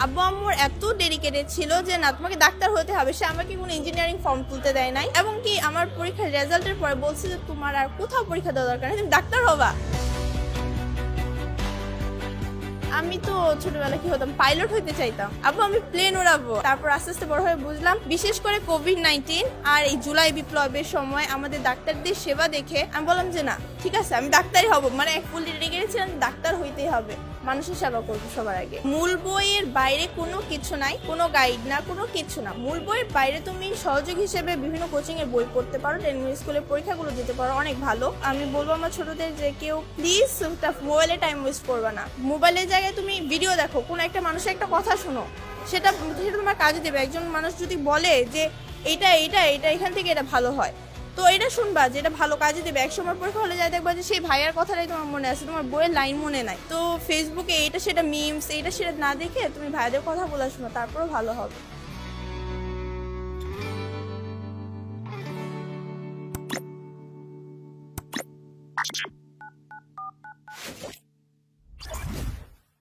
আব্বু আম্মুর এত ডেডিকেটেড ছিল যে না তোমাকে ডাক্তার হতে হবে, সে আমাকে কোনো ইঞ্জিনিয়ারিং ফর্ম তুলতে দেয় নাই, এবং কি আমার পরীক্ষার রেজাল্টের পরে বলছে যে তোমার আর কোথাও পরীক্ষা দেওয়া দরকার নেই, তুমি ডাক্তার হবা। আমি তো ছোটবেলা কি হতাম, পাইলট হইতে চাইতাম। আব্বু আমি প্লেন উড়াবো। তারপর আস্তে আস্তে বড় হয়ে বুঝলাম, বিশেষ করে কোভিড-19 আর এই জুলাই বিপ্লবের সময় আমাদের ডাক্তারদের সেবা দেখে আমি বললাম যে না ঠিক আছে আমি ডাক্তারই হব, মানে এক ফুল রেগে গেছিলাম ডাক্তার হইতেই হবে, মানুষের সেবা করবো সবার আগে। মূল বইয়ের বাইরে কোনো কিছু নাই, কোনো গাইড না, কোনো কিছু না। মূল বইয়ের বাইরে তুমি সহযোগী হিসেবে বিভিন্ন কোচিং এর বই পড়তে পারো, ট্রেনিং স্কুলের পরীক্ষাগুলো দিতে পারো, অনেক ভালো। আমি বলবো আমার ছোটদের যে কেউ প্লিজ মোবাইলে টাইম ওয়েস্ট করবে না। মোবাইলের জায়গায় তুমি ভিডিও দেখো, কোনো একটা মানুষের একটা কথা শোনো, সেটা তোমার কাজে দেবে। একজন মানুষ যদি বলে যে এইটা এইটা এইটা এখান থেকে এটা ভালো হয়, তো এটা শুনবা যে এটা ভালো কাজে দেবে। এক সময় পরীক্ষা হলে যায় দেখবা যে সেই ভাইয়ার কথাটাই তোমার মনে আছে, তোমার বইয়ের লাইন মনে নাই। তো ফেসবুকে এটা সেটা মিমস এটা সেটা না দেখে তুমি ভাইয়াদের কথা বলা শোনো, তারপরও ভালো হবে।